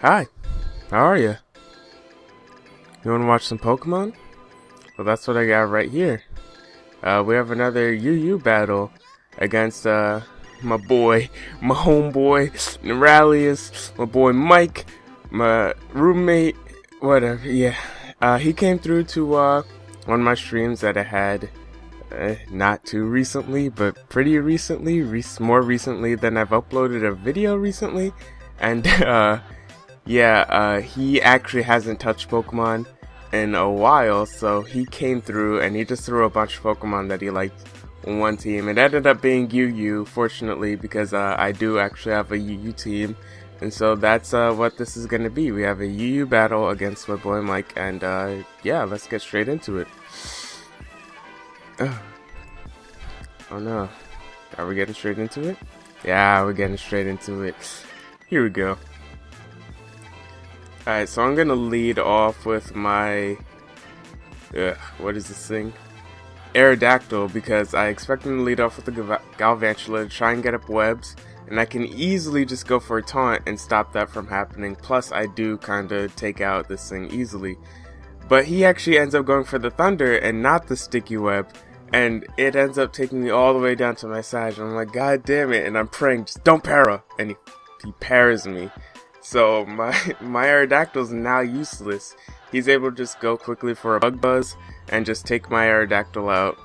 Hi, how are you? You want to watch some Pokemon? Well, that's what I got right here. We have another UU battle against my boy, my homeboy, Niralius, my boy Mike, my roommate, whatever. Yeah, he came through to one of my streams that I had not too recently, but pretty recently, more recently than I've uploaded a video recently, and yeah, he actually hasn't touched Pokemon in a while, so he came through and he just threw a bunch of Pokemon that he liked on one team. It ended up being UU, fortunately, because I do actually have a UU team, and so that's what this is gonna be. We have a UU battle against my boy Mike, and yeah, let's get straight into it. Oh no, are we getting straight into it? Yeah, we're getting straight into it. Here we go. Alright, so I'm gonna lead off with my what is this thing? Aerodactyl, because I expect him to lead off with the Galvantula to try and get up webs, and I can easily just go for a taunt and stop that from happening. Plus, I do kinda take out this thing easily. But he actually ends up going for the Thunder and not the Sticky Web, and it ends up taking me all the way down to my side, and I'm like, god damn it, and I'm praying, just don't para, and he paras me. So my Aerodactyl is now useless. He's able to just go quickly for a Bug Buzz and just take my Aerodactyl out.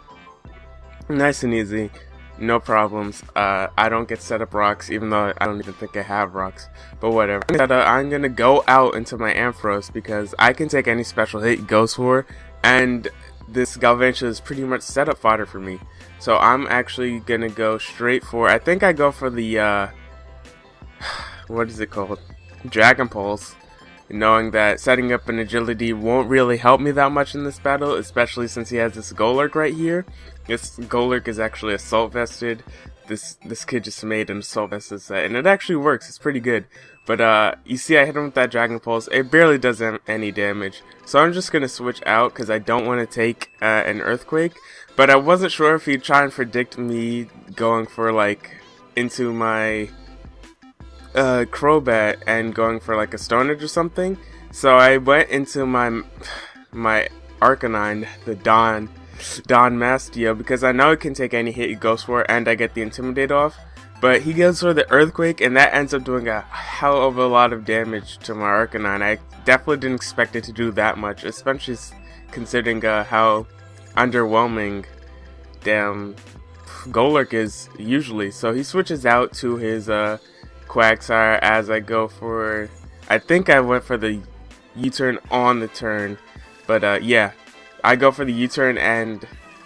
Nice and easy, no problems. I don't get set up rocks, even though I don't even think I have rocks. But whatever. I'm gonna go out into my Ampharos because I can take any special hit he goes for, and this Galvantula is pretty much setup fodder for me. So I'm actually gonna go straight for, I think I go for the what is it called? Dragon Pulse, knowing that setting up an agility won't really help me that much in this battle, especially since he has this Golurk right here. This Golurk is actually assault vested. This kid just made an assault vested set, and it actually works. It's pretty good. But you see, I hit him with that Dragon Pulse. It barely does any damage, so I'm just gonna switch out because I don't want to take an Earthquake. But I wasn't sure if he'd try and predict me going for like into my Crobat and going for like a Stone Edge or something. So I went into my Arcanine, the Don Mastio, because I know it can take any hit he goes for, and I get the Intimidate off. But he goes for the Earthquake, and that ends up doing a hell of a lot of damage to my Arcanine. I definitely didn't expect it to do that much, especially considering how underwhelming damn Golurk is usually. So he switches out to his Quagsire as I go for, I think I went for the U-turn on the turn, but yeah, I go for the U-turn and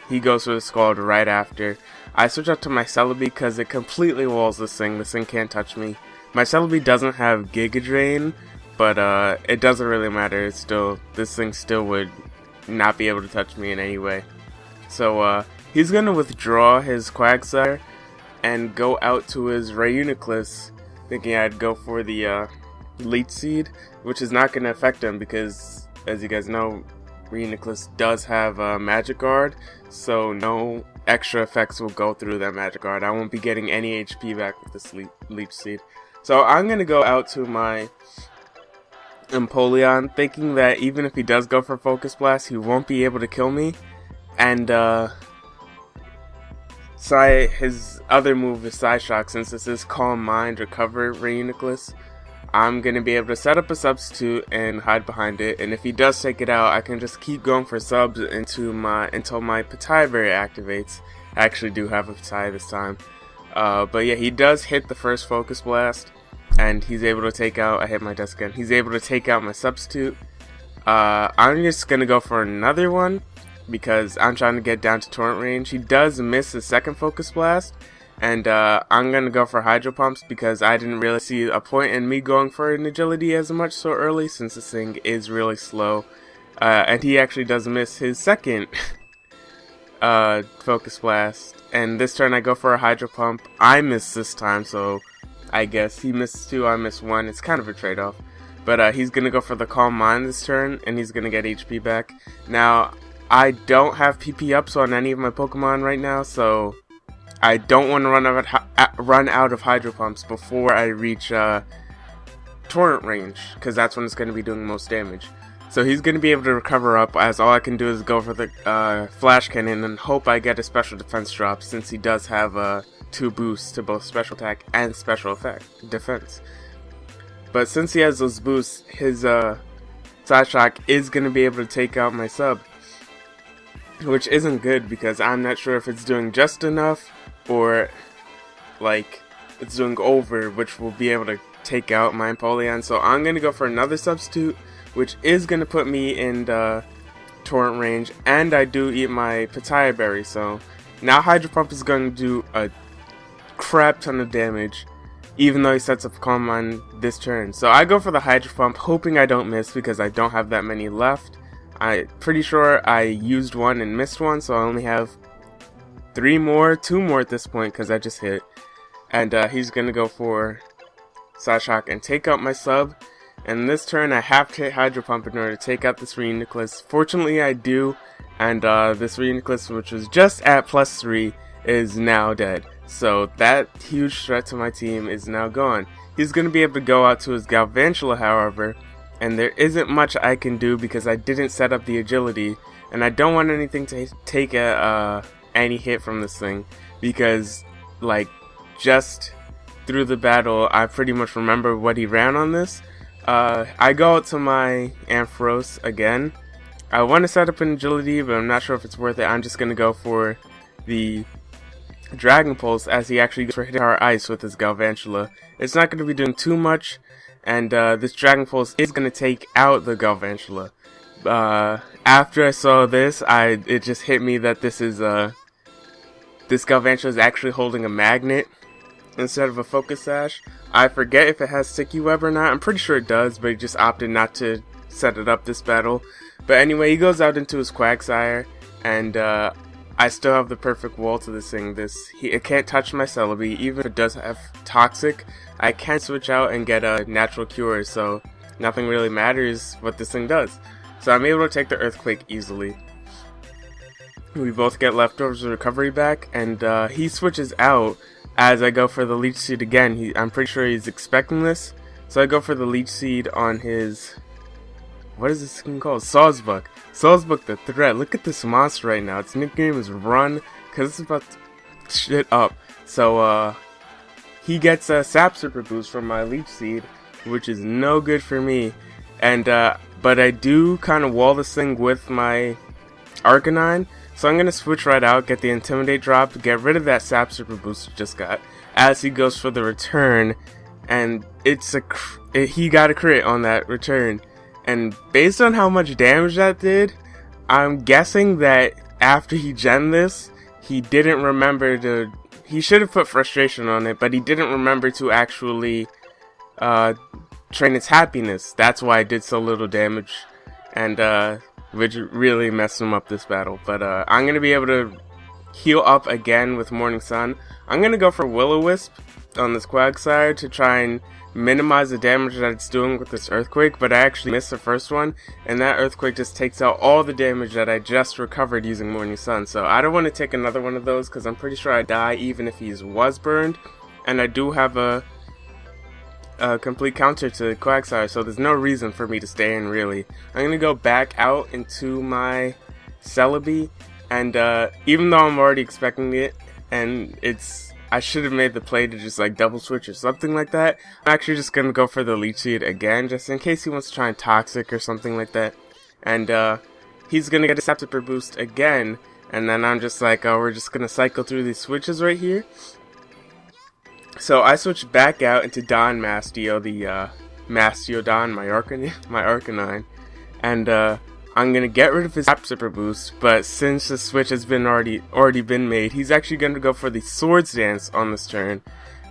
he goes for the Scald right after. I switch out to my Celebi because it completely walls this thing. This thing can't touch me. My Celebi doesn't have Giga Drain, but it doesn't really matter. It's still, this thing still would not be able to touch me in any way. So he's gonna withdraw his Quagsire and go out to his Reuniclus, thinking I'd go for the Leech Seed, which is not going to affect him because, as you guys know, Reuniclus does have Magic Guard, so no extra effects will go through that Magic Guard. I won't be getting any HP back with this Leech Seed. So I'm going to go out to my Empoleon, thinking that even if he does go for Focus Blast, he won't be able to kill me, and his other move is Psyshock. Since this is Calm Mind, Recover Reuniclus, I'm going to be able to set up a substitute and hide behind it, and if he does take it out, I can just keep going for subs until my Petaia Berry activates. I actually do have a Petaia this time. But yeah, he does hit the first Focus Blast, and he's able to take out, I hit my desk again, he's able to take out my substitute. I'm just going to go for another one, because I'm trying to get down to Torrent range. He does miss his second Focus Blast, and I'm going to go for Hydro Pumps because I didn't really see a point in me going for an agility as much so early, since this thing is really slow. And he actually does miss his second Focus Blast, and this turn I go for a Hydro Pump. I miss this time, so I guess he missed 2, I missed 1. It's kind of a trade-off. But he's going to go for the Calm Mind this turn, and he's going to get HP back. Now, I don't have PP ups on any of my Pokemon right now, so I don't want to run out of Hydro Pumps before I reach torrent range, because that's when it's going to be doing most damage. So he's going to be able to recover up, as all I can do is go for the flash cannon and hope I get a special defense drop, since he does have 2 boosts to both special attack and special defense. But since he has those boosts, his sawsbuck is going to be able to take out my sub, which isn't good because I'm not sure if it's doing just enough or like it's doing over, which will be able to take out my Empoleon. So I'm going to go for another substitute, which is going to put me in the torrent range, and I do eat my Pitaya berry. So now Hydro Pump is going to do a crap ton of damage, even though he sets up Calm on this turn. So I go for the Hydro Pump, hoping I don't miss because I don't have that many left. I'm pretty sure I used one and missed one, so I only have 2 more at this point because I just hit. And he's going to go for sawsbuck and take out my sub. And this turn I have to hit Hydro Pump in order to take out this Reuniclus. Fortunately I do, and this Reuniclus, which was just at +3, is now dead. So that huge threat to my team is now gone. He's going to be able to go out to his Galvantula, however, and there isn't much I can do because I didn't set up the agility, and I don't want anything to take any hit from this thing, because like just through the battle I pretty much remember what he ran on this. I go out to my Ampharos again. I want to set up an agility, but I'm not sure if it's worth it. I'm just going to go for the Dragon Pulse, as he actually goes for hitting our ice with his Galvantula. It's not going to be doing too much, and this Dragon Pulse is going to take out the Galvantula. After I saw this, it just hit me that this Galvantula is actually holding a magnet instead of a focus sash. I forget if it has sticky web or not. I'm pretty sure it does, but he just opted not to set it up this battle. But anyway, he goes out into his Quagsire, and I still have the perfect wall to this thing. It can't touch my Celebi. Even if it does have Toxic, I can switch out and get a natural cure, so nothing really matters what this thing does. So I'm able to take the Earthquake easily. We both get leftovers recovery back, and he switches out as I go for the Leech Seed again. I'm pretty sure he's expecting this, so I go for the Leech Seed on his... what is this thing called? Sawsbuck. Sawsbuck the threat. Look at this monster right now. Its nickname is Run, because it's about to shit up. So, he gets a Sap Super Boost from my Leech Seed, which is no good for me. And, but I do kind of wall this thing with my Arcanine. So I'm going to switch right out, get the Intimidate drop, get rid of that Sap Super Boost I just got, as he goes for the return. And he got a crit on that return. And based on how much damage that did, I'm guessing that after he gemmed this, he didn't remember to... he should have put Frustration on it, but he didn't remember to actually train its Happiness. That's why it did so little damage, and which really messed him up this battle. But I'm going to be able to heal up again with Morning Sun. I'm going to go for Will-O-Wisp on this Quagsire to try and minimize the damage that it's doing with this Earthquake, but I actually missed the first one, and that Earthquake just takes out all the damage that I just recovered using Morning Sun. So I don't want to take another one of those because I'm pretty sure I die even if he was burned, and I do have a complete counter to Quagsire, so there's no reason for me to stay in really. I'm going to go back out into my Celebi, and even though I'm already expecting it, and I should have made the play to just like double switch or something like that, I'm actually just going to go for the Leech Seed again, just in case he wants to try and Toxic or something like that. And he's going to get a Sap Super Boost again, and then I'm just like, oh, we're just going to cycle through these switches right here. So I switch back out into Don Mastio, the Mastiodon, my Arcanine, and I'm gonna get rid of his Sap Super Boost. But since the switch has been already been made, he's actually gonna go for the Swords Dance on this turn,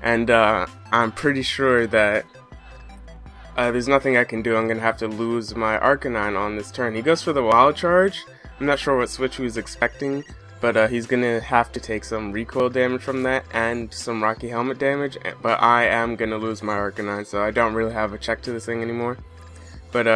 and I'm pretty sure that there's nothing I can do. I'm gonna have to lose my Arcanine on this turn. He goes for the Wild Charge. I'm not sure what switch he was expecting, but he's gonna have to take some recoil damage from that and some Rocky Helmet damage. But I am gonna lose my Arcanine, so I don't really have a check to this thing anymore. But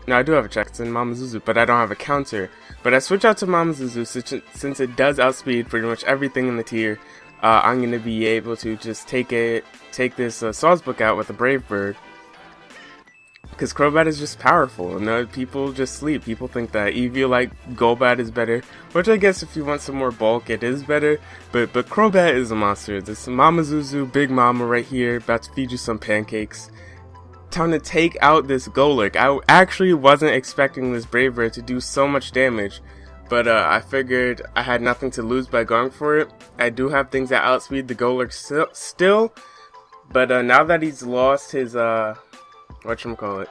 no, I do have a check. It's in Mamazuzu, but I don't have a counter. But I switch out to Mamazuzu since it does outspeed pretty much everything in the tier. I'm gonna be able to just take this Sawsbuck out with a Brave Bird. because Crobat is just powerful, and people just sleep. People think that Eviolite Golbat is better, which I guess if you want some more bulk, it is better, but Crobat is a monster. This Mama Zuzu, Big Mama right here, about to feed you some pancakes. Time to take out this Golurk. I actually wasn't expecting this Brave Bird to do so much damage, but I figured I had nothing to lose by going for it. I do have things that outspeed the Golurk still, but now that he's lost his whatchamacallit,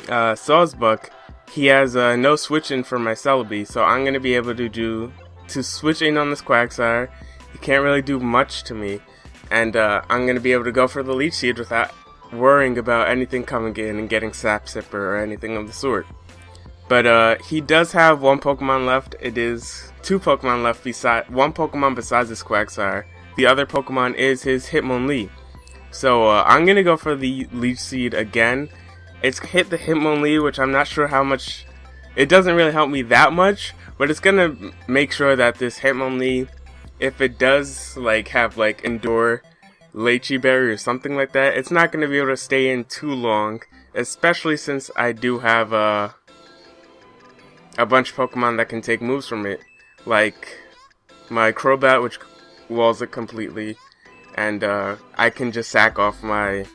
sawsbuck, he has no switching for my Celebi, so I'm gonna be able to switch in on this Quagsire. He can't really do much to me, and I'm gonna be able to go for the Leech Seed without worrying about anything coming in and getting Sap Sipper or anything of the sort. But he does have one Pokemon left. It is two Pokemon left one Pokemon besides this Quagsire. The other Pokemon is his Hitmonlee. So I'm gonna go for the Leech Seed again. It's hit the Hitmonlee, which I'm not sure how much. It doesn't really help me that much, but it's gonna make sure that this Hitmonlee, if it does have Endure Lychee Berry or something like that, it's not gonna be able to stay in too long. Especially since I do have a bunch of Pokemon that can take moves from it, like my Crobat, which walls it completely. And I can just sack off my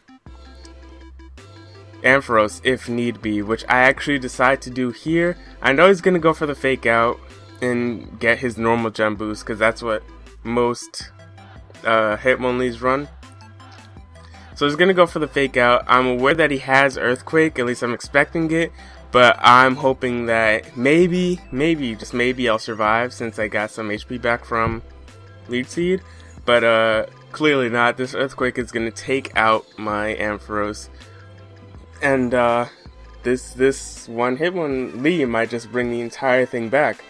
Ampharos if need be, which I actually decide to do here. I know he's going to go for the Fake Out and get his normal gem boost, because that's what most Hitmonlees run. So he's going to go for the Fake Out. I'm aware that he has Earthquake, at least I'm expecting it, but I'm hoping that maybe, just maybe I'll survive since I got some HP back from Leech Seed. But clearly not. This Earthquake is going to take out my Ampharos. And this one Hitmonlee might just bring the entire thing back.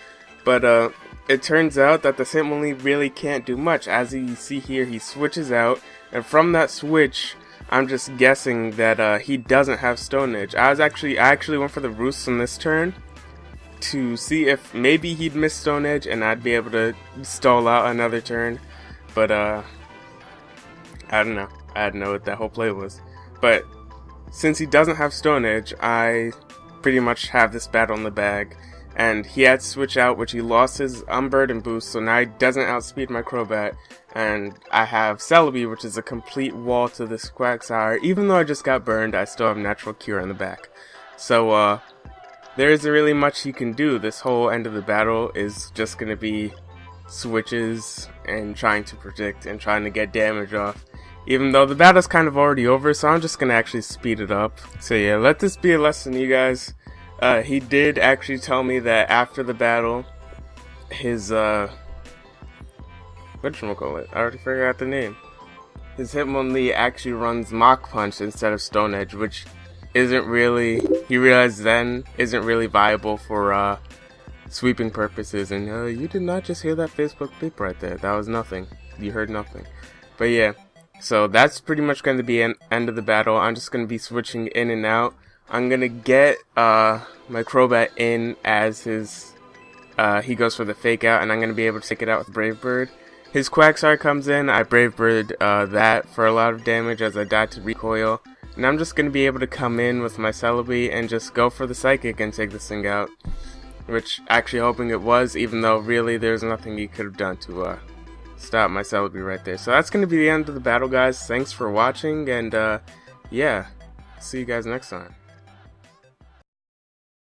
But it turns out that the Hitmonlee really can't do much. As you see here, he switches out. And from that switch, I'm just guessing that he doesn't have Stone Edge. I actually went for the Roost on this turn to see if maybe he'd miss Stone Edge and I'd be able to stall out another turn. But I don't know. I didn't know what that whole play was. But since he doesn't have Stone Edge, I pretty much have this battle in the bag. And he had to switch out, which he lost his Unburden boost, so now he doesn't outspeed my Crobat. And I have Celebi, which is a complete wall to this Quagsire. Even though I just got burned, I still have Natural Cure in the back. So there isn't really much he can do. This whole end of the battle is just going to be switches and trying to predict and trying to get damage off, even though the battle's kind of already over, so I'm just gonna actually speed it up. So yeah, let this be a lesson, you guys. He did actually tell me that after the battle, his whatchamacallit, I already forgot the name. His Hitmonlee actually runs Mach Punch instead of Stone Edge, which isn't really, he realized then, isn't really viable for sweeping purposes. And you did not just hear that Facebook beep right there. That was nothing. You heard nothing. But yeah, so that's pretty much going to be an end of the battle. I'm just going to be switching in and out. I'm going to get my Crobat in as his he goes for the Fake Out, and I'm going to be able to take it out with Brave Bird. His Quagsire comes in, I Brave Bird that for a lot of damage as I died to Recoil. And I'm just going to be able to come in with my Celebi and just go for the Psychic and take this thing out. Which, actually hoping it was, even though really there's nothing he could have done to stop my Celebi right there. So that's going to be the end of the battle, guys. Thanks for watching, and yeah, see you guys next time.